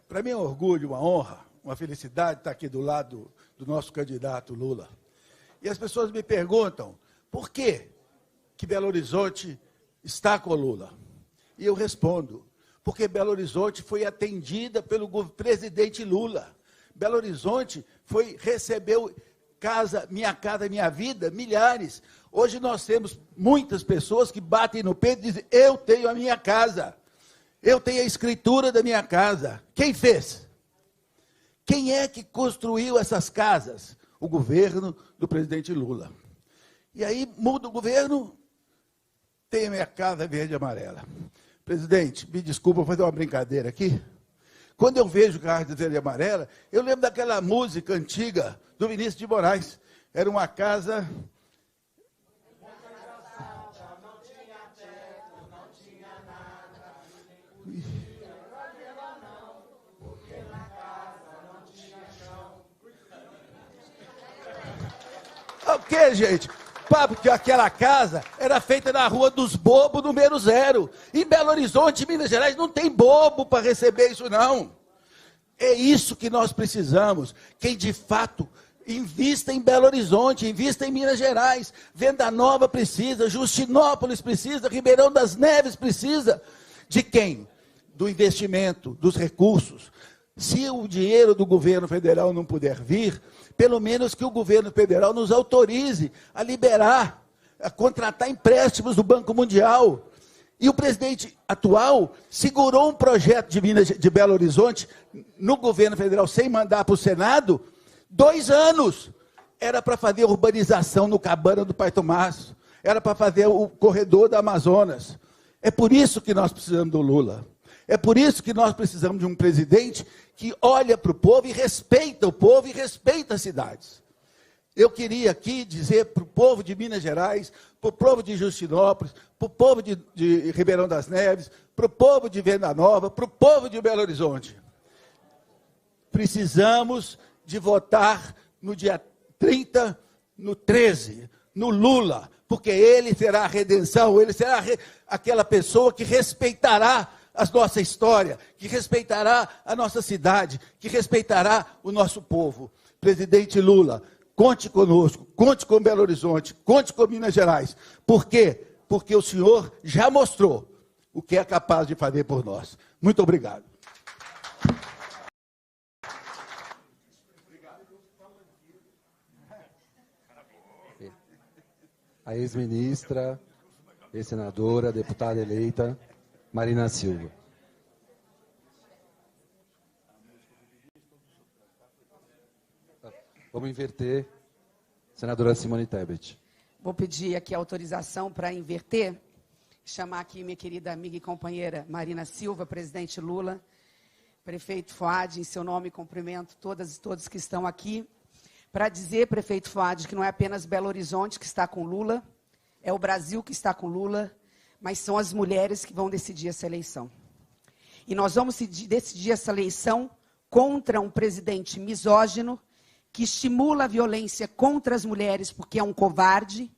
Para mim é um orgulho, uma honra, uma felicidade estar aqui do lado do nosso candidato Lula. E as pessoas me perguntam, por que Belo Horizonte está com Lula? E eu respondo, porque Belo Horizonte foi atendida pelo presidente Lula. Belo Horizonte recebeu Minha Minha Vida, milhares. Hoje nós temos muitas pessoas que batem no peito e dizem, eu tenho a minha casa, eu tenho a escritura da minha casa. Quem fez? Quem é que construiu essas casas? O governo do presidente Lula. E aí muda o governo, tem a minha casa verde e amarela. Presidente, me desculpa, vou fazer uma brincadeira aqui. Quando eu vejo casa verde e amarela, eu lembro daquela música antiga do Vinícius de Moraes. Era uma casa... O que, gente? Porque aquela casa era feita na Rua dos Bobos, número 0. Em Belo Horizonte, Minas Gerais, não tem bobo para receber isso, não. É isso que nós precisamos. Quem, de fato, invista em Belo Horizonte, invista em Minas Gerais. Venda Nova precisa, Justinópolis precisa, Ribeirão das Neves precisa. De quem? Do investimento, dos recursos. Se o dinheiro do governo federal não puder vir, pelo menos que o governo federal nos autorize a liberar, a contratar empréstimos do Banco Mundial. E o presidente atual segurou um projeto de Belo Horizonte no governo federal sem mandar para o Senado 2 anos. Era para fazer urbanização no Cabana do Pai Tomás, era para fazer o corredor da Amazonas. É por isso que nós precisamos do Lula. É por isso que nós precisamos de um presidente que olha para o povo e respeita o povo e respeita as cidades. Eu queria aqui dizer para o povo de Minas Gerais, para o povo de Justinópolis, para o povo de Ribeirão das Neves, para o povo de Venda Nova, para o povo de Belo Horizonte. Precisamos de votar no dia 30, no 13, no Lula, porque ele será a redenção, ele será aquela pessoa que respeitará a nossa história, que respeitará a nossa cidade, que respeitará o nosso povo. Presidente Lula, conte conosco, conte com Belo Horizonte, conte com Minas Gerais. Por quê? Porque o senhor já mostrou o que é capaz de fazer por nós. Muito obrigado. A ex-ministra, ex-senadora, deputada eleita, Marina Silva. Vamos inverter. Senadora Simone Tebet. Vou pedir aqui a autorização para inverter, chamar aqui minha querida amiga e companheira Marina Silva, presidente Lula, prefeito Fuad, em seu nome cumprimento todas e todos que estão aqui, para dizer, prefeito Fuad, que não é apenas Belo Horizonte que está com Lula, é o Brasil que está com Lula, mas são as mulheres que vão decidir essa eleição. E nós vamos decidir essa eleição contra um presidente misógino, que estimula a violência contra as mulheres, porque é um covarde,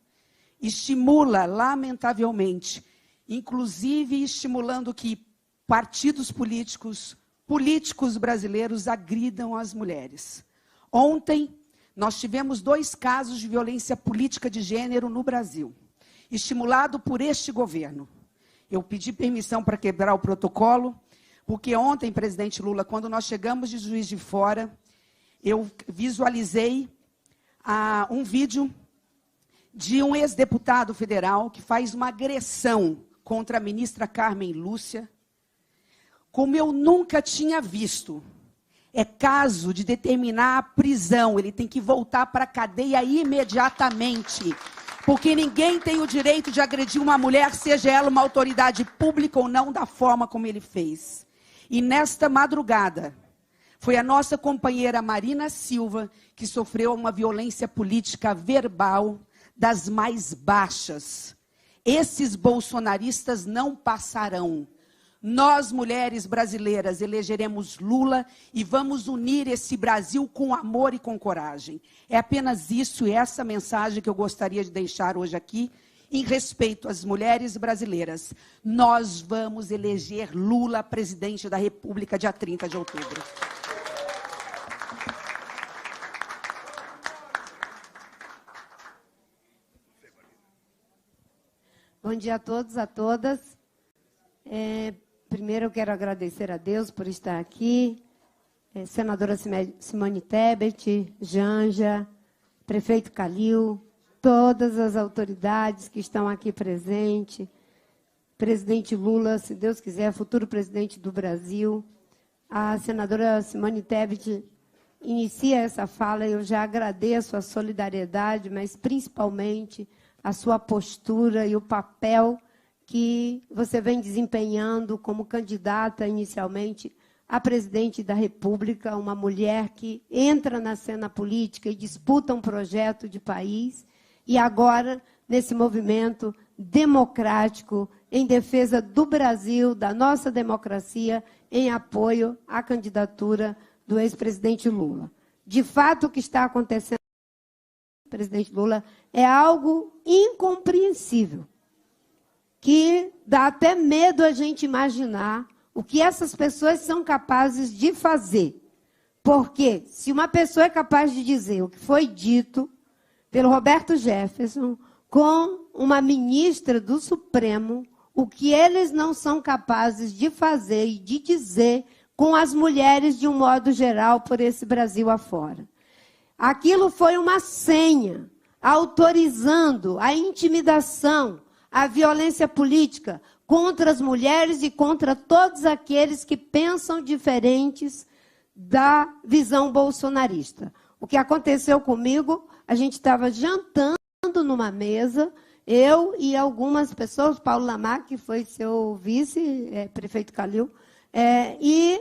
estimula, lamentavelmente, inclusive estimulando que partidos políticos brasileiros agridam as mulheres. Ontem, nós tivemos 2 casos de violência política de gênero no Brasil, estimulado por este governo. Eu pedi permissão para quebrar o protocolo, porque ontem, presidente Lula, quando nós chegamos de Juiz de Fora, eu visualizei um vídeo de um ex-deputado federal que faz uma agressão contra a ministra Carmen Lúcia, como eu nunca tinha visto. É caso de determinar a prisão, ele tem que voltar para a cadeia imediatamente, porque ninguém tem o direito de agredir uma mulher, seja ela uma autoridade pública ou não, da forma como ele fez. E nesta madrugada, foi a nossa companheira Marina Silva que sofreu uma violência política verbal das mais baixas. Esses bolsonaristas não passarão. Nós, mulheres brasileiras, elegeremos Lula e vamos unir esse Brasil com amor e com coragem. É apenas isso e essa mensagem que eu gostaria de deixar hoje aqui em respeito às mulheres brasileiras, nós vamos eleger Lula presidente da República dia 30 de outubro. Bom dia a todos, a todas. Primeiro eu quero agradecer a Deus por estar aqui. Senadora Simone Tebet, Janja, prefeito Calil, todas as autoridades que estão aqui presentes, presidente Lula, se Deus quiser, futuro presidente do Brasil. A senadora Simone Tebet inicia essa fala, eu já agradeço a solidariedade, mas principalmente a sua postura e o papel que você vem desempenhando como candidata inicialmente a presidente da República, uma mulher que entra na cena política e disputa um projeto de país, e agora, nesse movimento democrático, em defesa do Brasil, da nossa democracia, em apoio à candidatura do ex-presidente Lula. De fato, o que está acontecendo com o presidente Lula é algo incompreensível, que dá até medo a gente imaginar o que essas pessoas são capazes de fazer. Porque se uma pessoa é capaz de dizer o que foi dito pelo Roberto Jefferson com uma ministra do Supremo, o que eles não são capazes de fazer e de dizer com as mulheres de um modo geral por esse Brasil afora. Aquilo foi uma senha autorizando a intimidação, a violência política contra as mulheres e contra todos aqueles que pensam diferentes da visão bolsonarista. O que aconteceu comigo, a gente estava jantando numa mesa, eu e algumas pessoas, Paulo Lamar, que foi seu vice, prefeito Calil, e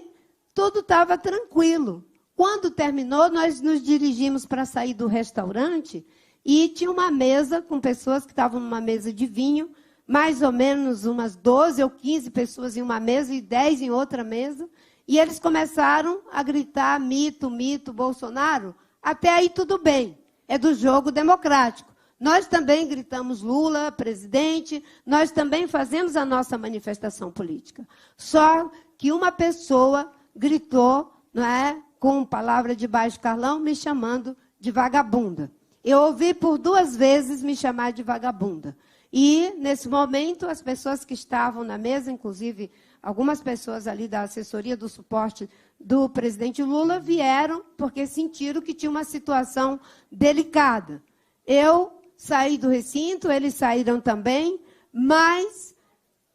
tudo estava tranquilo. Quando terminou, nós nos dirigimos para sair do restaurante e tinha uma mesa com pessoas que estavam numa mesa de vinho, mais ou menos umas 12 ou 15 pessoas em uma mesa e 10 em outra mesa, e eles começaram a gritar mito, mito, Bolsonaro. Até aí tudo bem, é do jogo democrático. Nós também gritamos Lula, presidente, nós também fazemos a nossa manifestação política. Só que uma pessoa gritou, não é, com palavra de baixo calão, me chamando de vagabunda. Eu ouvi por 2 vezes me chamar de vagabunda. E, nesse momento, as pessoas que estavam na mesa, inclusive algumas pessoas ali da assessoria do suporte do presidente Lula, vieram porque sentiram que tinha uma situação delicada. Eu saí do recinto, eles saíram também, mas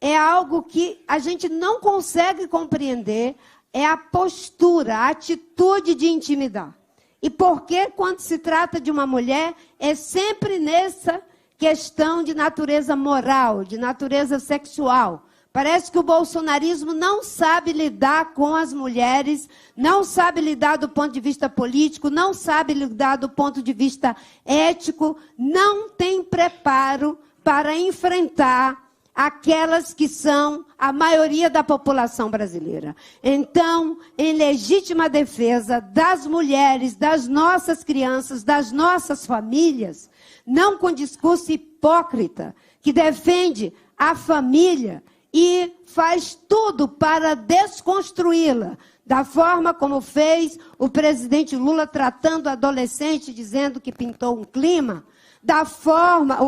é algo que a gente não consegue compreender, é a postura, a atitude de intimidar. E por que, quando se trata de uma mulher, é sempre nessa questão de natureza moral, de natureza sexual. Parece que o bolsonarismo não sabe lidar com as mulheres, não sabe lidar do ponto de vista político, não sabe lidar do ponto de vista ético, não tem preparo para enfrentar aquelas que são a maioria da população brasileira. Então, em legítima defesa das mulheres, das nossas crianças, das nossas famílias, não com discurso hipócrita, que defende a família e faz tudo para desconstruí-la, da forma como fez o presidente Lula tratando a adolescente, dizendo que pintou um clima, da forma...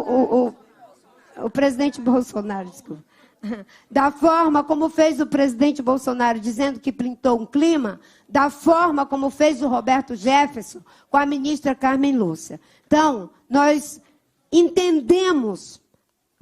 O presidente Bolsonaro, desculpa. Da forma como fez o presidente Bolsonaro, dizendo que pintou um clima, da forma como fez o Roberto Jefferson com a ministra Carmen Lúcia. Então, nós entendemos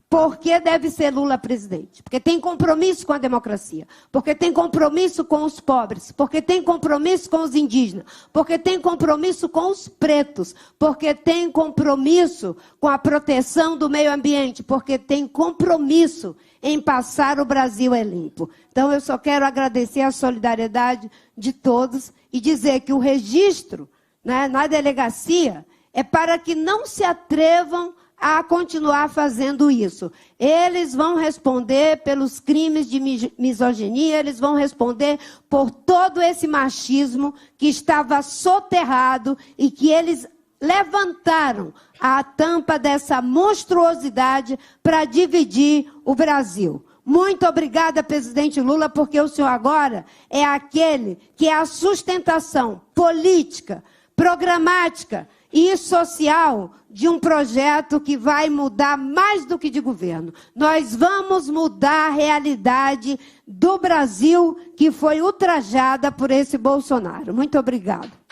por que deve ser Lula presidente. Porque tem compromisso com a democracia, porque tem compromisso com os pobres, porque tem compromisso com os indígenas, porque tem compromisso com os pretos, porque tem compromisso com a proteção do meio ambiente, porque tem compromisso em passar o Brasil limpo. Então, eu só quero agradecer a solidariedade de todos e dizer que o registro, né, na delegacia é para que não se atrevam a continuar fazendo isso. Eles vão responder pelos crimes de misoginia, eles vão responder por todo esse machismo que estava soterrado e que eles levantaram a tampa dessa monstruosidade para dividir o Brasil. Muito obrigada, presidente Lula, porque o senhor agora é aquele que é a sustentação política, programática e social de um projeto que vai mudar mais do que de governo. Nós vamos mudar a realidade do Brasil que foi ultrajada por esse Bolsonaro. Muito obrigada.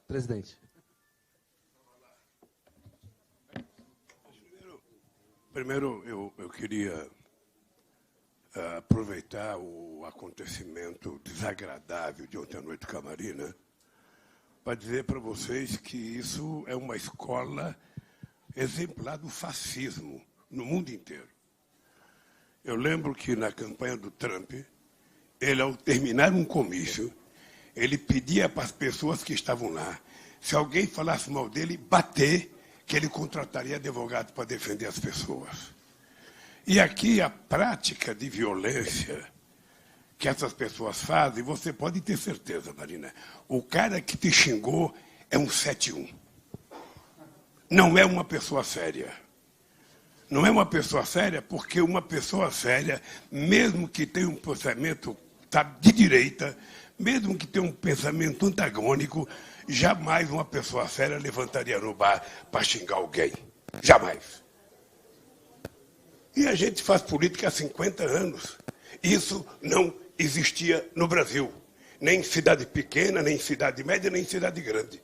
Presidente. Primeiro, eu queria aproveitar o acontecimento desagradável de ontem à noite com a Marina para dizer para vocês que isso é uma escola exemplar do fascismo no mundo inteiro. Eu lembro que na campanha do Trump, ele, ao terminar um comício, ele pedia para as pessoas que estavam lá, se alguém falasse mal dele, bater, que ele contrataria advogado para defender as pessoas. E aqui a prática de violência que essas pessoas fazem, você pode ter certeza, Marina, o cara que te xingou é um 7-1. Não é uma pessoa séria. Não é uma pessoa séria porque uma pessoa séria, mesmo que tenha um pensamento de direita, mesmo que tenha um pensamento antagônico, jamais uma pessoa séria levantaria no bar para xingar alguém. Jamais. E a gente faz política há 50 anos. Isso não existia no Brasil. Nem em cidade pequena, nem em cidade média, nem em cidade grande.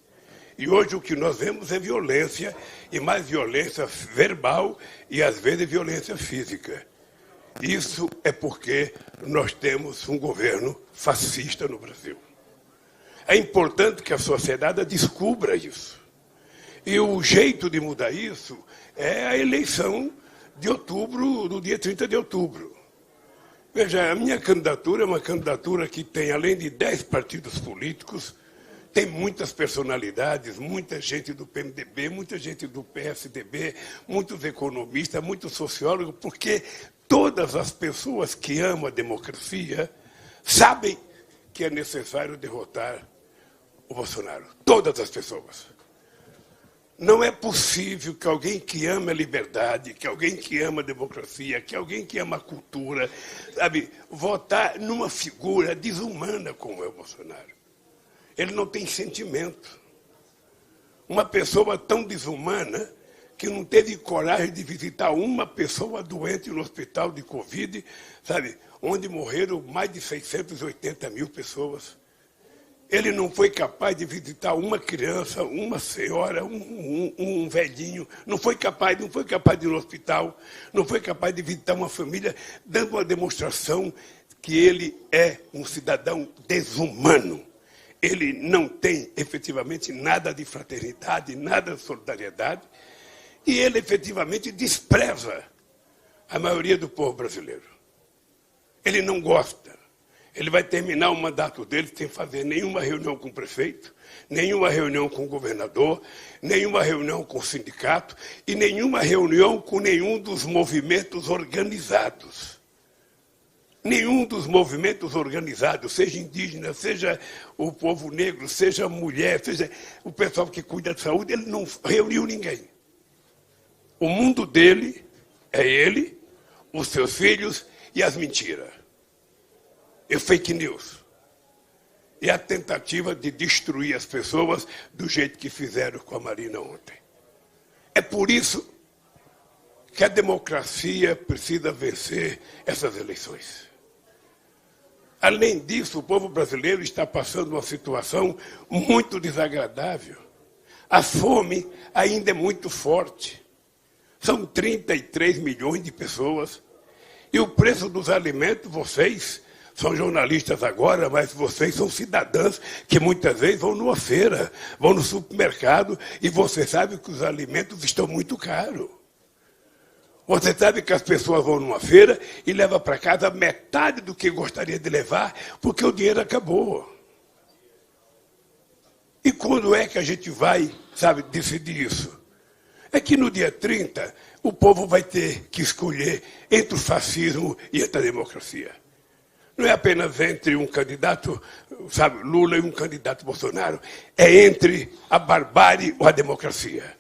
E hoje o que nós vemos é violência, e mais violência verbal e, às vezes, violência física. Isso é porque nós temos um governo fascista no Brasil. É importante que a sociedade descubra isso. E o jeito de mudar isso é a eleição de outubro, do dia 30 de outubro. Veja, a minha candidatura é uma candidatura que tem, além de 10 partidos políticos, tem muitas personalidades, muita gente do PMDB, muita gente do PSDB, muitos economistas, muitos sociólogos, porque todas as pessoas que amam a democracia sabem que é necessário derrotar o Bolsonaro. Todas as pessoas. Não é possível que alguém que ama a liberdade, que alguém que ama a democracia, que alguém que ama a cultura, sabe, votar numa figura desumana como é o Bolsonaro. Ele não tem sentimento. Uma pessoa tão desumana que não teve coragem de visitar uma pessoa doente no hospital de Covid, sabe, onde morreram mais de 680 mil pessoas. Ele não foi capaz de visitar uma criança, uma senhora, um velhinho. Não foi capaz de ir no hospital, não foi capaz de visitar uma família, dando uma demonstração que ele é um cidadão desumano. Ele não tem, efetivamente, nada de fraternidade, nada de solidariedade, e ele, efetivamente, despreza a maioria do povo brasileiro. Ele não gosta. Ele vai terminar o mandato dele sem fazer nenhuma reunião com o prefeito, nenhuma reunião com o governador, nenhuma reunião com o sindicato e nenhuma reunião com nenhum dos movimentos organizados. Nenhum dos movimentos organizados, seja indígena, seja o povo negro, seja a mulher, seja o pessoal que cuida da saúde, ele não reuniu ninguém. O mundo dele é ele, os seus filhos e as mentiras. E fake news. E a tentativa de destruir as pessoas do jeito que fizeram com a Marina ontem. É por isso que a democracia precisa vencer essas eleições. Além disso, o povo brasileiro está passando uma situação muito desagradável. A fome ainda é muito forte. São 33 milhões de pessoas. E o preço dos alimentos, vocês são jornalistas agora, mas vocês são cidadãos que muitas vezes vão numa feira, vão no supermercado e você sabe que os alimentos estão muito caros. Você sabe que as pessoas vão numa feira e levam para casa metade do que gostaria de levar porque o dinheiro acabou. E quando é que a gente vai, sabe, decidir isso? É que no dia 30 o povo vai ter que escolher entre o fascismo e a democracia. não é apenas entre um candidato, sabe, Lula e um candidato Bolsonaro. É entre a barbárie ou a democracia.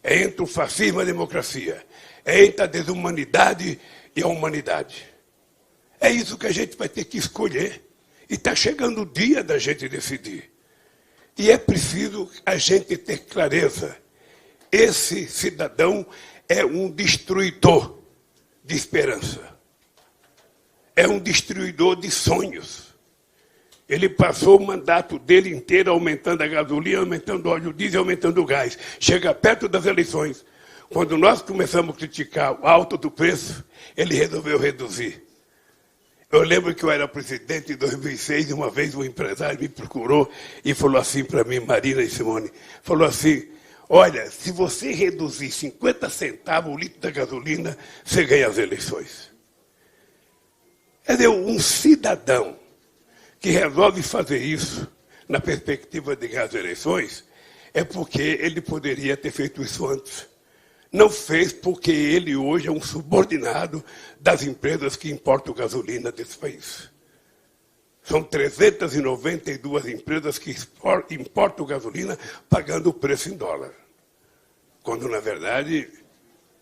É entre o fascismo e a democracia. É entre a desumanidade e a humanidade. É isso que a gente vai ter que escolher. E está chegando o dia da gente decidir. E é preciso a gente ter clareza. Esse cidadão é um destruidor de esperança. É um destruidor de sonhos. Ele passou o mandato dele inteiro aumentando a gasolina, aumentando o óleo diesel, aumentando o gás. Chega perto das eleições. Quando nós começamos a criticar o alto do preço, ele resolveu reduzir. Eu lembro que eu era presidente em 2006 e uma vez um empresário me procurou e falou assim para mim, Marina e Simone, falou assim, olha, se você reduzir 50 centavos o litro da gasolina, você ganha as eleições. Quer dizer, um cidadão que resolve fazer isso na perspectiva de ganhar as eleições, é porque ele poderia ter feito isso antes. Não fez porque ele hoje é um subordinado das empresas que importam gasolina desse país. São 392 empresas que importam gasolina pagando o preço em dólar. Quando, na verdade,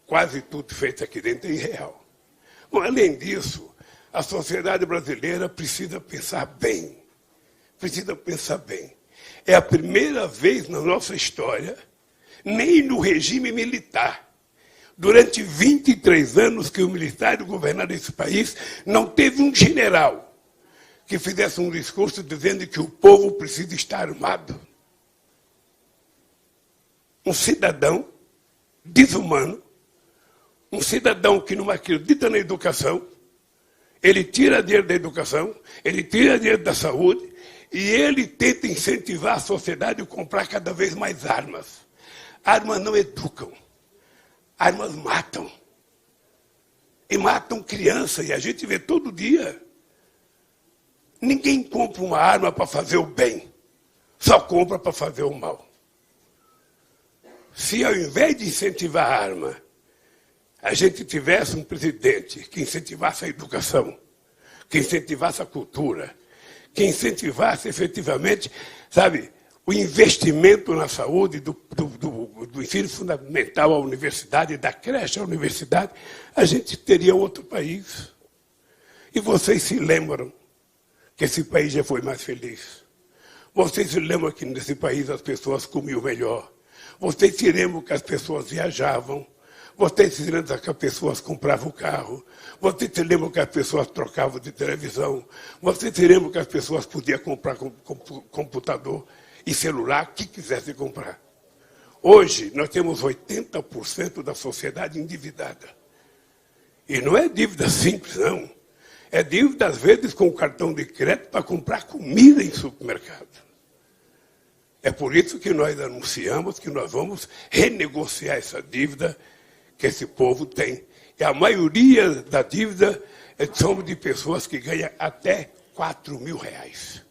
quase tudo feito aqui dentro é em real. Bom, além disso, a sociedade brasileira precisa pensar bem. Precisa pensar bem. É a primeira vez na nossa história, nem no regime militar, durante 23 anos que o militar governava esse país, não teve um general que fizesse um discurso dizendo que o povo precisa estar armado. Um cidadão desumano, um cidadão que não acredita na educação, ele tira dinheiro da educação, ele tira dinheiro da saúde e ele tenta incentivar a sociedade a comprar cada vez mais armas. Armas não educam, armas matam. E matam criança, e a gente vê todo dia. Ninguém compra uma arma para fazer o bem, só compra para fazer o mal. Se ao invés de incentivar a arma, a gente tivesse um presidente que incentivasse a educação, que incentivasse a cultura, que incentivasse efetivamente, sabe, o investimento na saúde, do ensino fundamental à universidade, da creche à universidade, a gente teria outro país. E vocês se lembram que esse país já foi mais feliz. Vocês se lembram que nesse país as pessoas comiam melhor. Vocês se lembram que as pessoas viajavam. Vocês se lembram que as pessoas compravam carro. Vocês se lembram que as pessoas trocavam de televisão. Vocês se lembram que as pessoas podiam comprar computador e celular, o que quisessem comprar. Hoje, nós temos 80% da sociedade endividada. E não é dívida simples, não. É dívida, às vezes, com cartão de crédito para comprar comida em supermercado. É por isso que nós anunciamos que nós vamos renegociar essa dívida que esse povo tem. E a maioria da dívida são de pessoas que ganham até R$4.000.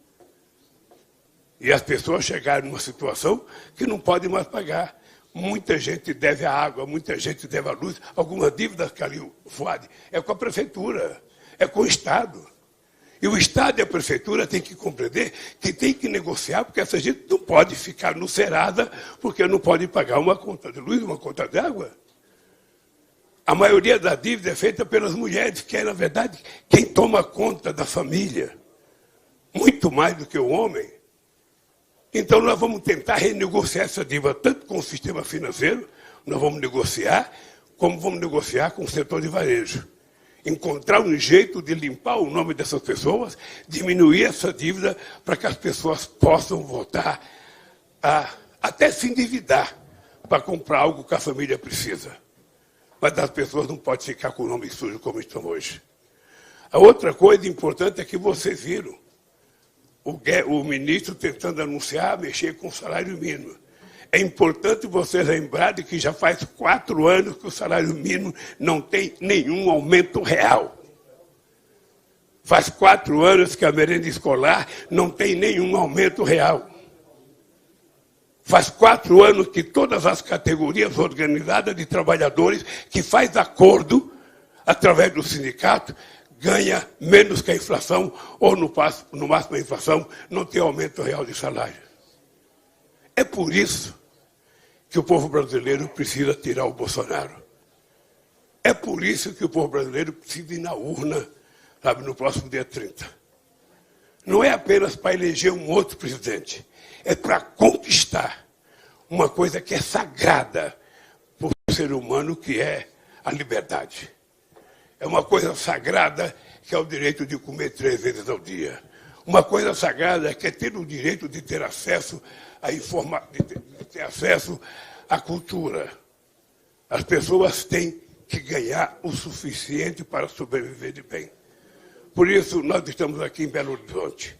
E as pessoas chegaram numa situação que não podem mais pagar. Muita gente deve a água, muita gente deve a luz. Algumas dívidas, Calil Fuad, é com a prefeitura, é com o Estado. E o Estado e a prefeitura têm que compreender que tem que negociar, porque essa gente não pode ficar no Serasa, porque não pode pagar uma conta de luz, uma conta de água. A maioria da dívida é feita pelas mulheres, que é, na verdade, quem toma conta da família. Muito mais do que o homem. Então, nós vamos tentar renegociar essa dívida, tanto com o sistema financeiro, nós vamos negociar, como vamos negociar com o setor de varejo. Encontrar um jeito de limpar o nome dessas pessoas, diminuir essa dívida, para que as pessoas possam voltar a até se endividar para comprar algo que a família precisa. Mas as pessoas não podem ficar com o nome sujo como estão hoje. A outra coisa importante é que vocês viram o ministro tentando anunciar, mexer com o salário mínimo. É importante vocês lembrarem que já faz 4 anos que o salário mínimo não tem nenhum aumento real. Faz 4 anos que a merenda escolar não tem nenhum aumento real. Faz 4 anos que todas as categorias organizadas de trabalhadores que faz acordo, através do sindicato, ganha menos que a inflação, ou no máximo a inflação não tem aumento real de salário. É por isso que o povo brasileiro precisa tirar o Bolsonaro. É por isso que o povo brasileiro precisa ir na urna, sabe, no próximo dia 30. Não é apenas para eleger um outro presidente, é para conquistar uma coisa que é sagrada para o ser humano, que é a liberdade. É uma coisa sagrada que é o direito de comer 3 vezes ao dia. Uma coisa sagrada que é ter o direito de ter acesso à de ter acesso à cultura. As pessoas têm que ganhar o suficiente para sobreviver de bem. Por isso, nós estamos aqui em Belo Horizonte.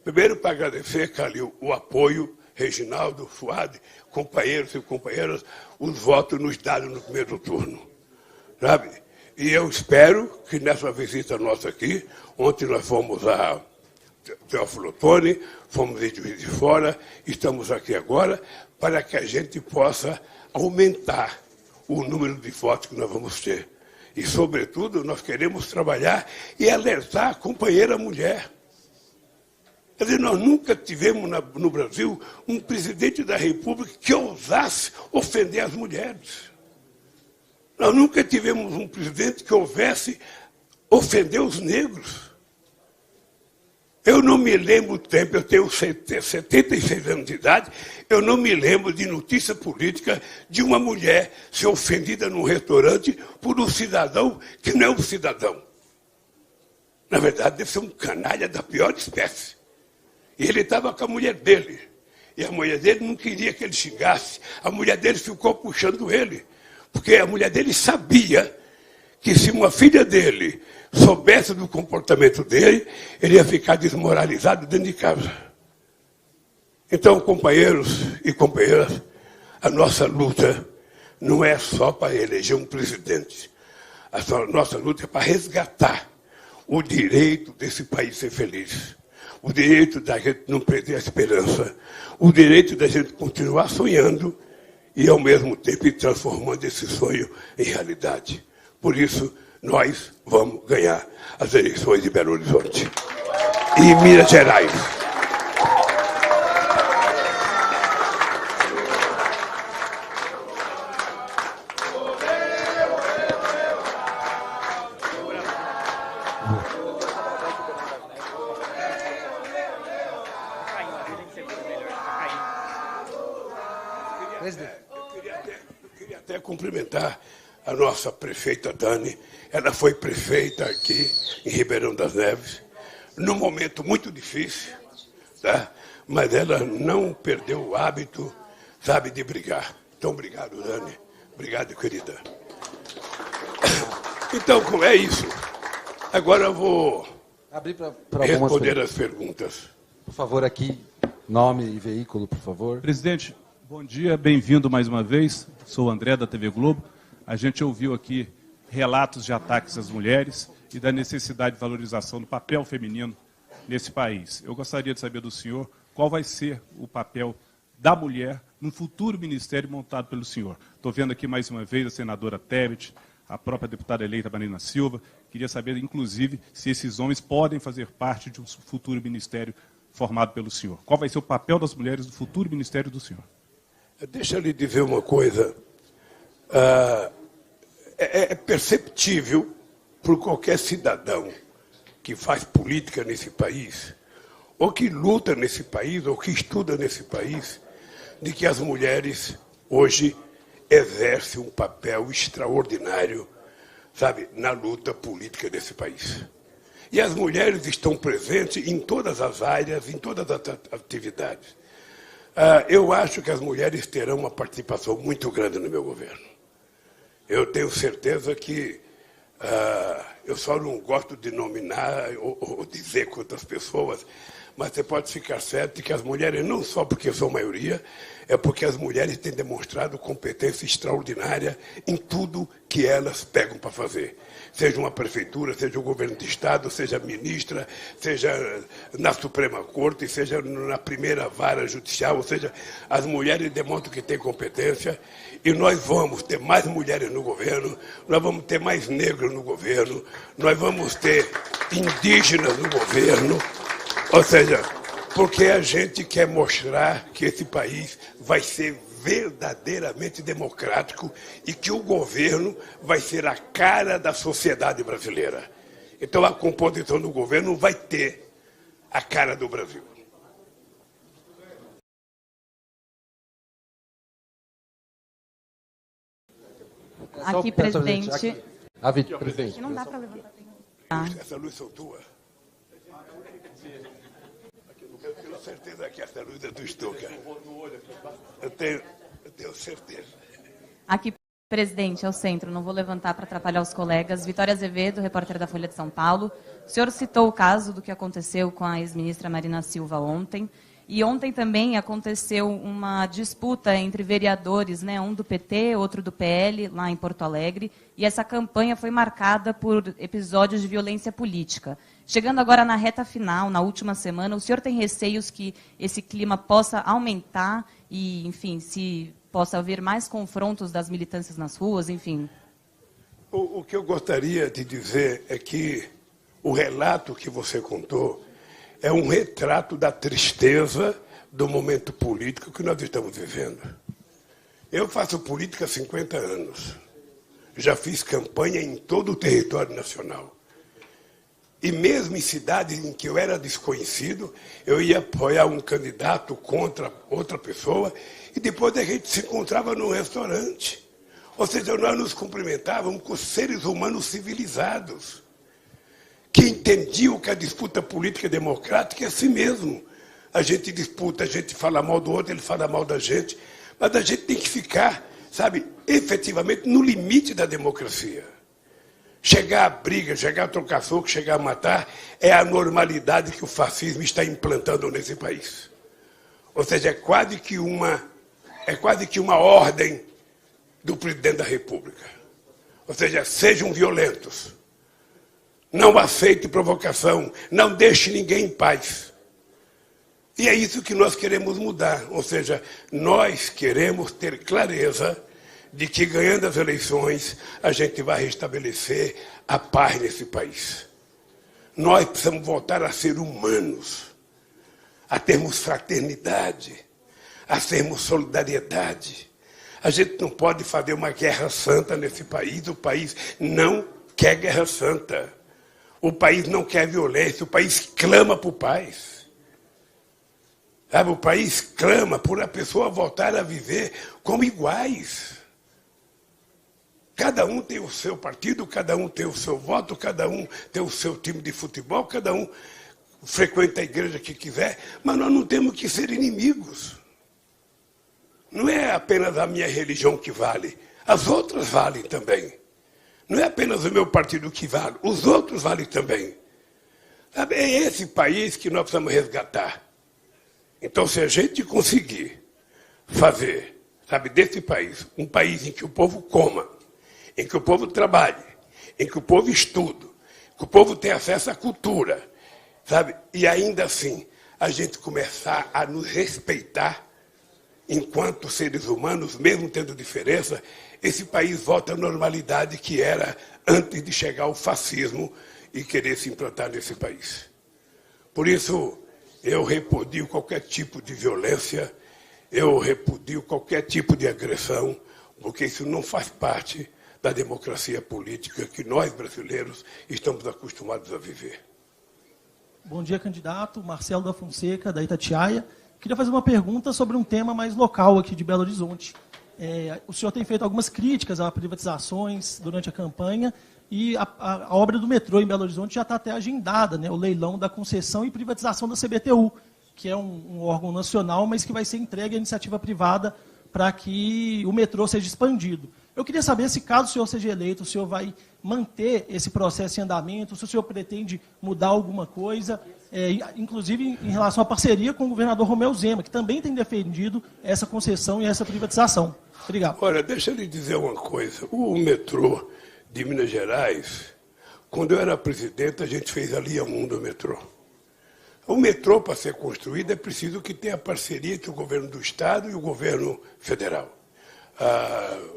Primeiro, para agradecer, Calil, o apoio, Reginaldo, Fuad, companheiros e companheiras, os votos nos dados no primeiro turno. Sabe? E eu espero que nessa visita nossa aqui, ontem nós fomos a Teófilo Otoni, fomos em Juiz de Fora, estamos aqui agora, para que a gente possa aumentar o número de votos que nós vamos ter. E, sobretudo, nós queremos trabalhar e alertar a companheira mulher. Quer dizer, nós nunca tivemos no Brasil um presidente da República que ousasse ofender as mulheres. Nós nunca tivemos um presidente que houvesse ofender os negros. Eu não me lembro o tempo, eu tenho 76 anos de idade, eu não me lembro de notícia política de uma mulher ser ofendida num restaurante por um cidadão que não é um cidadão. Na verdade, deve ser um canalha da pior espécie. E ele estava com a mulher dele. E a mulher dele não queria que ele xingasse. A mulher dele ficou puxando ele. Porque a mulher dele sabia que se uma filha dele soubesse do comportamento dele, ele ia ficar desmoralizado dentro de casa. Então, companheiros e companheiras, a nossa luta não é só para eleger um presidente. A nossa luta é para resgatar o direito desse país ser feliz. O direito da gente não perder a esperança. O direito da gente continuar sonhando e, ao mesmo tempo, ir transformando esse sonho em realidade. Por isso, nós vamos ganhar as eleições de Belo Horizonte e em Minas Gerais. Eu queria até cumprimentar a nossa prefeita Dani. Ela foi prefeita aqui em Ribeirão das Neves, num momento muito difícil, tá? Mas ela não perdeu o hábito, sabe, de brigar. Então, obrigado, Dani. Obrigado, querida. Então, como é isso? Agora eu vou abrir para responder as perguntas. Por favor, aqui, nome e veículo, por favor. Presidente, bom dia, bem-vindo mais uma vez. Sou o André, da TV Globo. A gente ouviu aqui relatos de ataques às mulheres e da necessidade de valorização do papel feminino nesse país. Eu gostaria de saber do senhor qual vai ser o papel da mulher num futuro ministério montado pelo senhor. Estou vendo aqui mais uma vez a senadora Tebet, a própria deputada eleita Marina Silva. Queria saber, inclusive, se esses homens podem fazer parte de um futuro ministério formado pelo senhor. Qual vai ser o papel das mulheres no futuro ministério do senhor? Deixa eu lhe dizer uma coisa. É perceptível por qualquer cidadão que faz política nesse país, ou que luta nesse país, ou que estuda nesse país, de que as mulheres hoje exercem um papel extraordinário, sabe, na luta política desse país. E as mulheres estão presentes em todas as áreas, em todas as atividades. Eu acho que as mulheres terão uma participação muito grande no meu governo. Eu tenho certeza que eu só não gosto de nominar ou dizer quantas pessoas, mas você pode ficar certo de que as mulheres, não só porque são maioria, é porque as mulheres têm demonstrado competência extraordinária em tudo que elas pegam para fazer. Seja uma prefeitura, seja o governo de Estado, seja ministra, seja na Suprema Corte, seja na primeira vara judicial, ou seja, as mulheres demonstram que têm competência e nós vamos ter mais mulheres no governo, nós vamos ter mais negros no governo, nós vamos ter indígenas no governo, ou seja, porque a gente quer mostrar que esse país vai ser verdadeiramente democrático e que o governo vai ser a cara da sociedade brasileira. Então, a composição do governo vai ter a cara do Brasil. Aqui, presidente. Presidente. Não dá para levantar. Essa luz são tua? Eu tenho certeza que essa luz é do Stuka. Eu tenho certeza. Aqui, presidente, é o centro. Não vou levantar para atrapalhar os colegas. Vitória Azevedo, repórter da Folha de São Paulo. O senhor citou o caso do que aconteceu com a ex-ministra Marina Silva ontem. E ontem também aconteceu uma disputa entre vereadores, né, um do PT, outro do PL, lá em Porto Alegre. E essa campanha foi marcada por episódios de violência política. Chegando agora na reta final, na última semana, o senhor tem receios que esse clima possa aumentar e, enfim, se possa haver mais confrontos das militâncias nas ruas, enfim? O que eu gostaria de dizer é que o relato que você contou é um retrato da tristeza do momento político que nós estamos vivendo. Eu faço política há 50 anos. Já fiz campanha em todo o território nacional. E mesmo em cidades em que eu era desconhecido, eu ia apoiar um candidato contra outra pessoa e depois a gente se encontrava num restaurante. Ou seja, nós nos cumprimentávamos com seres humanos civilizados, que entendiam que a disputa política democrática é assim mesmo. A gente disputa, a gente fala mal do outro, ele fala mal da gente, mas a gente tem que ficar, sabe, efetivamente no limite da democracia. Chegar à briga, chegar a trocar soco, chegar a matar, é a normalidade que o fascismo está implantando nesse país. Ou seja, é quase que uma ordem do presidente da República. Ou seja, sejam violentos. Não aceite provocação, não deixe ninguém em paz. E é isso que nós queremos mudar. Ou seja, nós queremos ter clareza de que, ganhando as eleições, a gente vai restabelecer a paz nesse país. Nós precisamos voltar a ser humanos, a termos fraternidade, a termos solidariedade. A gente não pode fazer uma guerra santa nesse país. O país não quer guerra santa. O país não quer violência. O país clama por paz. Sabe, o país clama por a pessoa voltar a viver como iguais. Cada um tem o seu partido, cada um tem o seu voto, cada um tem o seu time de futebol, cada um frequenta a igreja que quiser, mas nós não temos que ser inimigos. Não é apenas a minha religião que vale, as outras valem também. Não é apenas o meu partido que vale, os outros valem também. Sabe, é esse país que nós precisamos resgatar. Então, se a gente conseguir fazer, sabe, desse país, um país em que o povo coma, em que o povo trabalhe, em que o povo estude, que o povo tenha acesso à cultura, sabe, e ainda assim a gente começar a nos respeitar enquanto seres humanos, mesmo tendo diferença, esse país volta à normalidade que era antes de chegar o fascismo e querer se implantar nesse país. Por isso, eu repudio qualquer tipo de violência, eu repudio qualquer tipo de agressão, porque isso não faz parte da democracia política que nós, brasileiros, estamos acostumados a viver. Bom dia, candidato. Marcelo da Fonseca, da Itatiaia. Queria fazer uma pergunta sobre um tema mais local aqui de Belo Horizonte. O senhor tem feito algumas críticas a privatizações durante a campanha e a obra do metrô em Belo Horizonte já está até agendada, né, o leilão da concessão e privatização da CBTU, que é um órgão nacional, mas que vai ser entregue à iniciativa privada para que o metrô seja expandido. Eu queria saber se, caso o senhor seja eleito, o senhor vai manter esse processo em andamento, se o senhor pretende mudar alguma coisa, inclusive em relação à parceria com o governador Romeu Zema, que também tem defendido essa concessão e essa privatização. Obrigado. Olha, deixa eu lhe dizer uma coisa. O metrô de Minas Gerais, quando eu era presidente, a gente fez a linha 1 do metrô. O metrô, para ser construído, é preciso que tenha parceria entre o governo do Estado e o governo federal.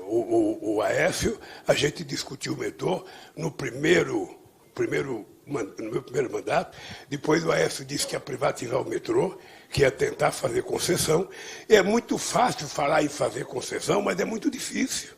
O Aécio, a gente discutiu o metrô no meu primeiro mandato. Depois o Aécio disse que ia privatizar o metrô, que ia tentar fazer concessão. É muito fácil falar em fazer concessão, mas é muito difícil.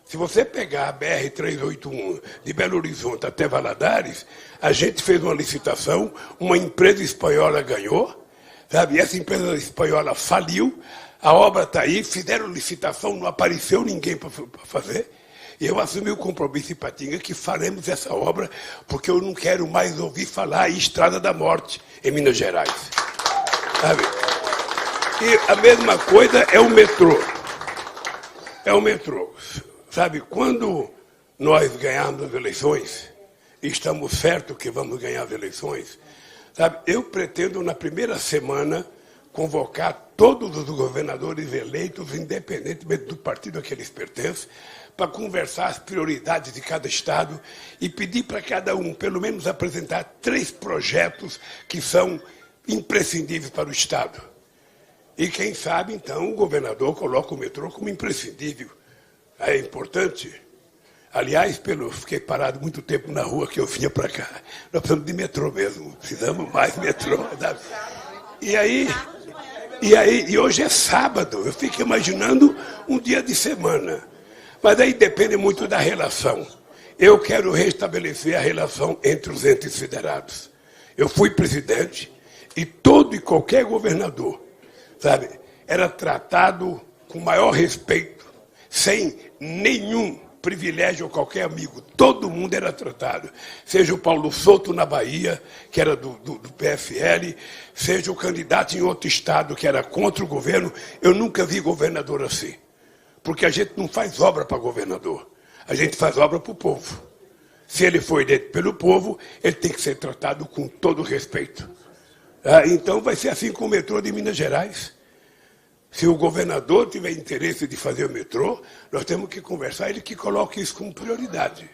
Se você pegar a BR-381 de Belo Horizonte até Valadares, a gente fez uma licitação, uma empresa espanhola ganhou, sabe? Essa empresa espanhola faliu, a obra está aí, fizeram licitação, não apareceu ninguém para fazer. E eu assumi o compromisso em Patinga que faremos essa obra, porque eu não quero mais ouvir falar em Estrada da Morte, em Minas Gerais. Sabe? E a mesma coisa é o metrô. É o metrô. Sabe, quando nós ganharmos as eleições, e estamos certos que vamos ganhar as eleições, sabe, eu pretendo, na primeira semana, convocar todos os governadores eleitos, independentemente do partido a que eles pertencem, para conversar as prioridades de cada estado e pedir para cada um, pelo menos, apresentar 3 projetos que são imprescindíveis para o estado. E quem sabe, então, o governador coloca o metrô como imprescindível. É importante. Aliás, fiquei parado muito tempo na rua que eu vinha para cá. Nós precisamos de metrô mesmo, precisamos mais metrô. Sabe? E hoje é sábado, eu fico imaginando um dia de semana. Mas aí depende muito da relação. Eu quero restabelecer a relação entre os entes federados. Eu fui presidente e todo e qualquer governador, sabe, era tratado com maior respeito, sem nenhum privilégio ou qualquer amigo. Todo mundo era tratado. Seja o Paulo Souto na Bahia, que era do PFL, seja o candidato em outro estado que era contra o governo. Eu nunca vi governador assim. Porque a gente não faz obra para governador. A gente faz obra para o povo. Se ele for eleito pelo povo, ele tem que ser tratado com todo respeito. Então vai ser assim com o metrô de Minas Gerais. Se o governador tiver interesse de fazer o metrô, nós temos que conversar, ele que coloque isso como prioridade.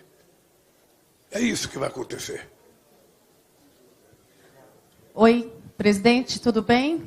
É isso que vai acontecer. Oi, presidente, tudo bem?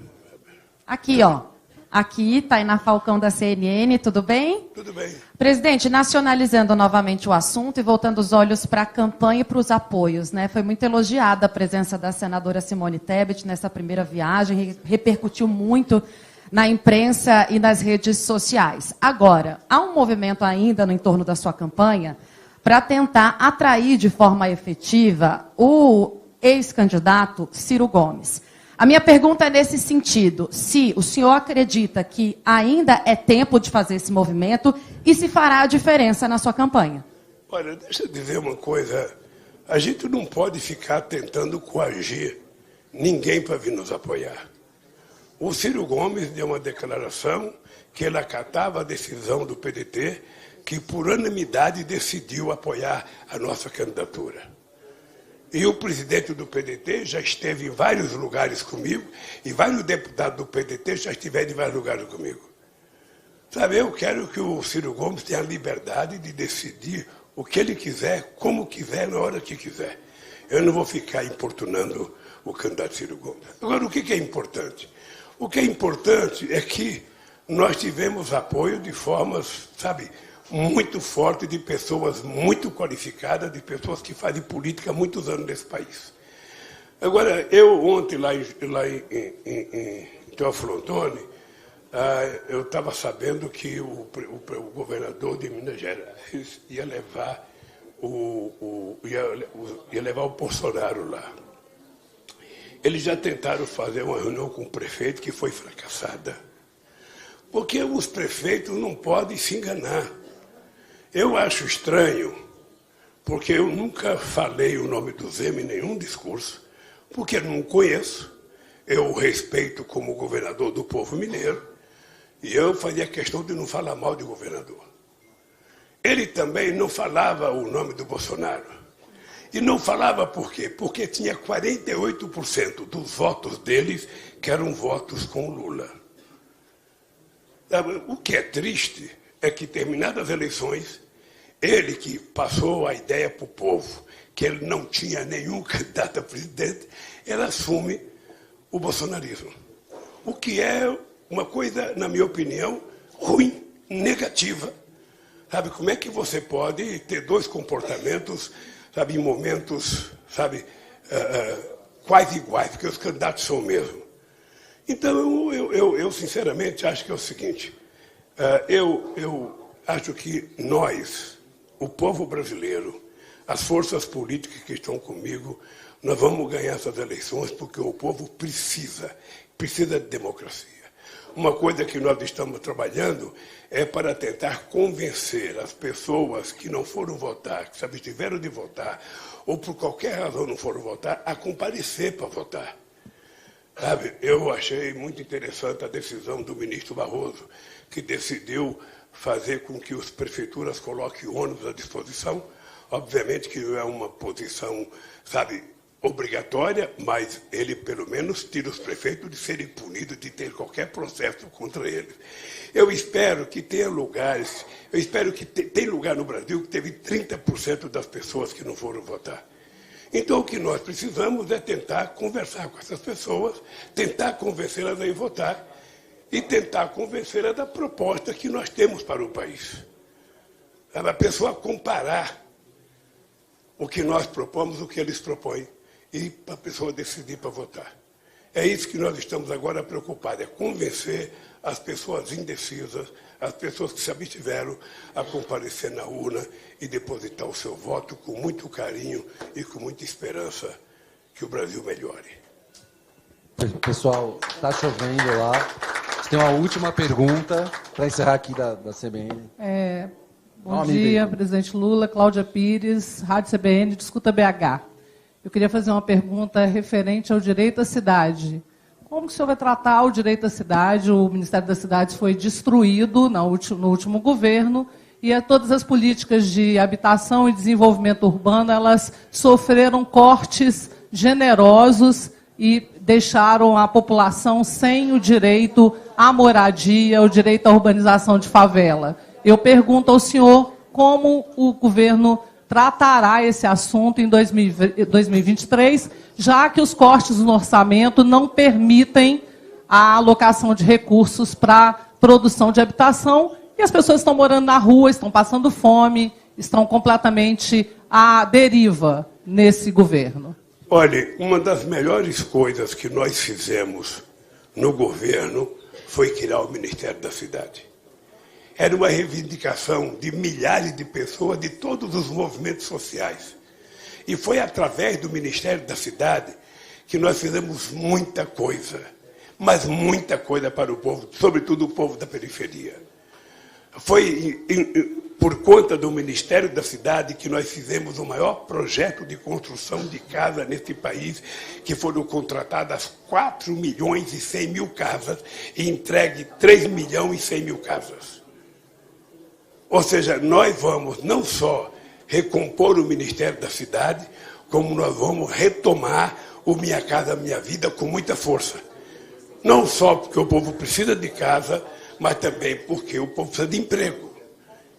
Aqui, ó. Aqui, Tainá Falcão da CNN, tudo bem? Tudo bem. Presidente, nacionalizando novamente o assunto e voltando os olhos para a campanha e para os apoios, né? Foi muito elogiada a presença da senadora Simone Tebet nessa primeira viagem, repercutiu muito na imprensa e nas redes sociais. Agora, há um movimento ainda no entorno da sua campanha para tentar atrair de forma efetiva o ex-candidato Ciro Gomes. A minha pergunta é nesse sentido, se o senhor acredita que ainda é tempo de fazer esse movimento e se fará a diferença na sua campanha. Olha, deixa eu dizer uma coisa. A gente não pode ficar tentando coagir ninguém para vir nos apoiar. O Ciro Gomes deu uma declaração que ele acatava a decisão do PDT, que por unanimidade decidiu apoiar a nossa candidatura. E o presidente do PDT já esteve em vários lugares comigo, e vários deputados do PDT já estiveram em vários lugares comigo. Sabe, eu quero que o Ciro Gomes tenha a liberdade de decidir o que ele quiser, como quiser, na hora que quiser. Eu não vou ficar importunando o candidato Ciro Gomes. Agora, o que é importante? O que é importante é que nós tivemos apoio de formas, sabe, muito forte, de pessoas muito qualificadas, de pessoas que fazem política há muitos anos nesse país. Agora, eu ontem, lá em Teófilo Otoni, eu estava sabendo que o governador de Minas Gerais ia levar o Bolsonaro lá. Eles já tentaram fazer uma reunião com o prefeito que foi fracassada. Porque os prefeitos não podem se enganar. Eu acho estranho, porque eu nunca falei o nome do Zema em nenhum discurso, porque não conheço. Eu o respeito como governador do povo mineiro, e eu fazia questão de não falar mal de governador. ele também não falava o nome do Bolsonaro. E não falava por quê? Porque tinha 48% dos votos deles que eram votos com Lula. O que é triste é que, terminadas as eleições, ele que passou a ideia para o povo que ele não tinha nenhum candidato a presidente, ele assume o bolsonarismo. O que é uma coisa, na minha opinião, ruim, negativa. Sabe, como é que você pode ter dois comportamentos, sabe, em momentos, sabe, quase iguais, porque os candidatos são o mesmo. Então, eu sinceramente acho que é o seguinte, eu acho que nós, o povo brasileiro, as forças políticas que estão comigo, nós vamos ganhar essas eleições porque o povo precisa de democracia. Uma coisa que nós estamos trabalhando é para tentar convencer as pessoas que não foram votar, que se abstiveram de votar, ou por qualquer razão não foram votar, a comparecer para votar. Sabe, eu achei muito interessante a decisão do ministro Barroso, que decidiu fazer com que as prefeituras coloquem ônibus à disposição. Obviamente que não é uma posição, sabe, obrigatória, mas ele, pelo menos, tira os prefeitos de serem punidos, de ter qualquer processo contra eles. Eu espero que tenha lugares, tem lugar no Brasil que teve 30% das pessoas que não foram votar. Então, o que nós precisamos é tentar conversar com essas pessoas, tentar convencê-las a ir votar e tentar convencê-las da proposta que nós temos para o país. A pessoa comparar o que nós propomos, o que eles propõem, e a pessoa decidir para votar. É isso que nós estamos agora preocupados, é convencer as pessoas indecisas, as pessoas que se abstiveram a comparecer na urna e depositar o seu voto com muito carinho e com muita esperança que o Brasil melhore. Pessoal, está chovendo lá. A gente tem uma última pergunta para encerrar aqui da CBN. Bom dia, presidente Lula, Cláudia Pires, Rádio CBN, Discuta BH. Eu queria fazer uma pergunta referente ao direito à cidade. Como que o senhor vai tratar o direito à cidade? O Ministério das Cidades foi destruído no último governo e todas as políticas de habitação e desenvolvimento urbano, elas sofreram cortes generosos e deixaram a população sem o direito à moradia, o direito à urbanização de favela. Eu pergunto ao senhor como o governo tratará esse assunto em 2023, já que os cortes no orçamento não permitem a alocação de recursos para produção de habitação e as pessoas estão morando na rua, estão passando fome, estão completamente à deriva nesse governo. Olha, uma das melhores coisas que nós fizemos no governo foi criar o Ministério da Cidade. Era uma reivindicação de milhares de pessoas de todos os movimentos sociais. E foi através do Ministério da Cidade que nós fizemos muita coisa, mas muita coisa para o povo, sobretudo o povo da periferia. Foi por conta do Ministério da Cidade que nós fizemos o maior projeto de construção de casa nesse país, que foram contratadas 4 milhões e 100 mil casas e entregue 3 milhões e 100 mil casas. Ou seja, nós vamos não só recompor o Ministério da Cidade, como nós vamos retomar o Minha Casa Minha Vida com muita força. Não só porque o povo precisa de casa, mas também porque o povo precisa de emprego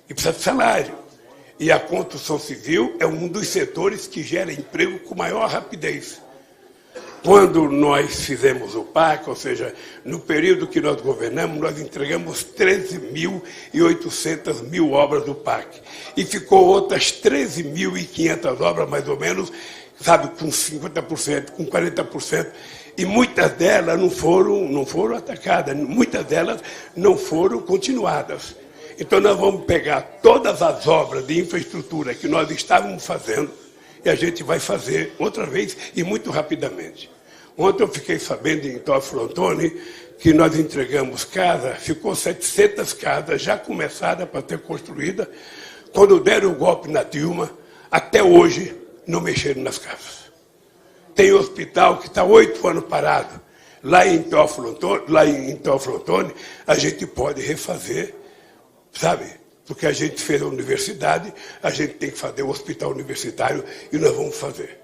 e precisa de salário. E a construção civil é um dos setores que gera emprego com maior rapidez. Quando nós fizemos o PAC, ou seja, no período que nós governamos, nós entregamos 13.800 mil obras do PAC. E ficou outras 13.500 obras, mais ou menos, sabe, com 50%, com 40%. E muitas delas não foram atacadas, muitas delas não foram continuadas. Então nós vamos pegar todas as obras de infraestrutura que nós estávamos fazendo, e a gente vai fazer outra vez e muito rapidamente. Ontem eu fiquei sabendo em Teófilo Otoni que nós entregamos casa, ficou 700 casas já começadas para ser construídas. Quando deram o golpe na Dilma, até hoje não mexeram nas casas. Tem hospital que está 8 anos parado. Lá em Teófilo Otoni, a gente pode refazer, sabe, Porque a gente fez a universidade, a gente tem que fazer o hospital universitário e nós vamos fazer.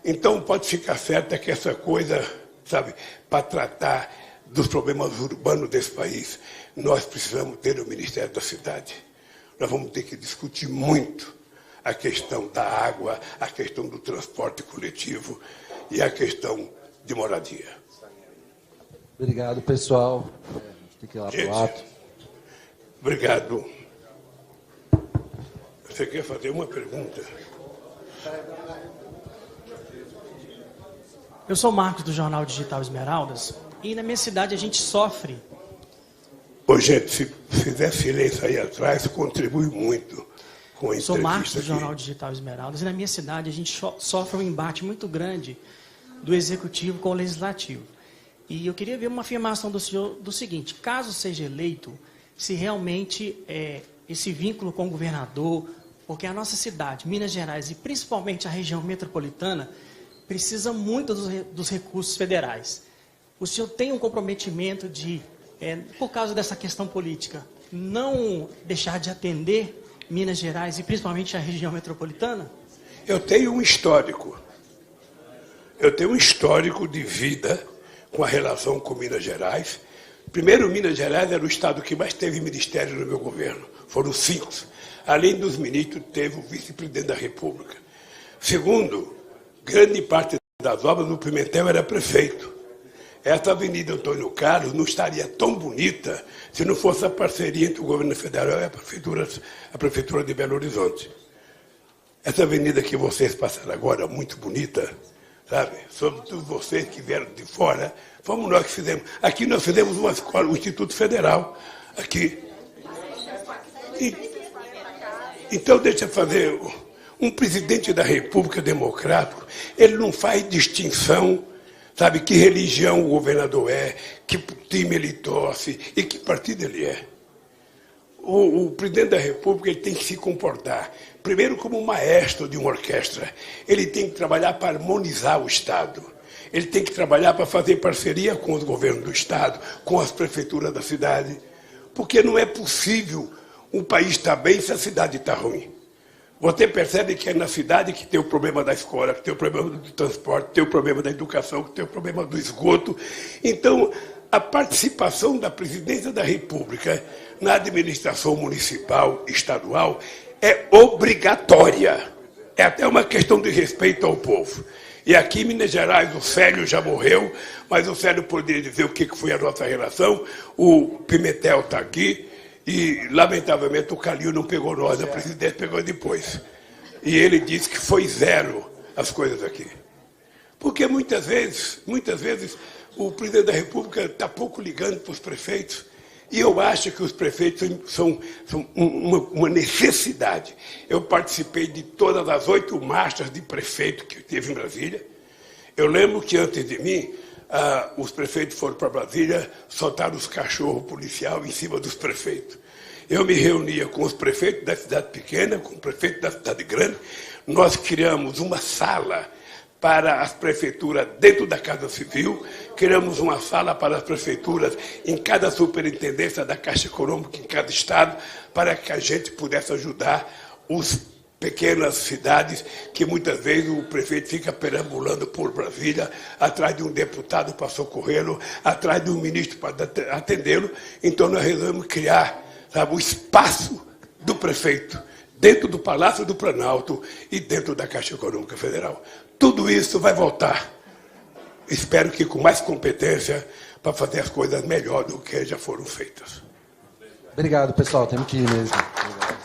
Então, pode ficar certa que essa coisa, sabe, para tratar dos problemas urbanos desse país, nós precisamos ter o Ministério da Cidade. Nós vamos ter que discutir muito a questão da água, a questão do transporte coletivo e a questão de moradia. Obrigado, pessoal. Tem que ir lá para o ato. Obrigado. Você quer fazer uma pergunta? Eu sou o Marcos do Jornal Digital Esmeraldas e na minha cidade a gente sofre. Ô, gente, se fizer silêncio aí atrás, contribui muito com a entrevista. Sou Marcos do aqui. Jornal Digital Esmeraldas e na minha cidade a gente sofre um embate muito grande do Executivo com o Legislativo. E eu queria ver uma afirmação do senhor do seguinte: caso seja eleito, se realmente esse vínculo com o governador, porque a nossa cidade, Minas Gerais e principalmente a região metropolitana, precisa muito dos recursos federais. O senhor tem um comprometimento de, por causa dessa questão política, não deixar de atender Minas Gerais e principalmente a região metropolitana? Eu tenho um histórico. Eu tenho um histórico de vida com a relação com Minas Gerais. Primeiro, Minas Gerais era o estado que mais teve ministério no meu governo. Foram 5. Além dos ministros, teve o vice-presidente da República. Segundo, grande parte das obras do Pimentel era prefeito. Essa Avenida Antônio Carlos não estaria tão bonita se não fosse a parceria entre o governo federal e a prefeitura de Belo Horizonte. Essa avenida que vocês passaram agora, muito bonita, sabe? Sobretudo vocês que vieram de fora, fomos nós que fizemos. Aqui nós fizemos uma escola, o Instituto Federal, aqui. Então, deixa eu fazer. Um presidente da República Democrática, ele não faz distinção, sabe, que religião o governador é, que time ele torce e que partido ele é. O presidente da República ele tem que se comportar, primeiro, como um maestro de uma orquestra. Ele tem que trabalhar para harmonizar o Estado. Ele tem que trabalhar para fazer parceria com os governos do Estado, com as prefeituras da cidade. Porque não é possível um país estar bem se a cidade está ruim. Você percebe que é na cidade que tem o problema da escola, que tem o problema do transporte, que tem o problema da educação, que tem o problema do esgoto. Então, a participação da Presidência da República na administração municipal, estadual, é obrigatória. É até uma questão de respeito ao povo. E aqui em Minas Gerais o Célio já morreu, mas o Célio poderia dizer o que foi a nossa relação. O Pimentel está aqui. E, lamentavelmente, o Calil não pegou nós, a presidência pegou depois. E ele disse que foi 0 as coisas aqui. Porque muitas vezes, o presidente da República está pouco ligando para os prefeitos. E eu acho que os prefeitos são uma necessidade. Eu participei de todas as 8 marchas de prefeito que teve em Brasília. Eu lembro que, antes de mim, os prefeitos foram para Brasília, soltaram os cachorros policiais em cima dos prefeitos. Eu me reunia com os prefeitos da cidade pequena, com o prefeito da cidade grande. Nós criamos uma sala para as prefeituras dentro da Casa Civil, criamos uma sala para as prefeituras em cada superintendência da Caixa Econômica, em cada estado, para que a gente pudesse ajudar os pequenas cidades, que muitas vezes o prefeito fica perambulando por Brasília, atrás de um deputado para socorrê-lo, atrás de um ministro para atendê-lo. Então nós resolvemos criar, sabe, o espaço do prefeito, dentro do Palácio do Planalto e dentro da Caixa Econômica Federal. Tudo isso vai voltar. Espero que com mais competência para fazer as coisas melhor do que já foram feitas. Obrigado, pessoal. Temos que ir mesmo. Obrigado.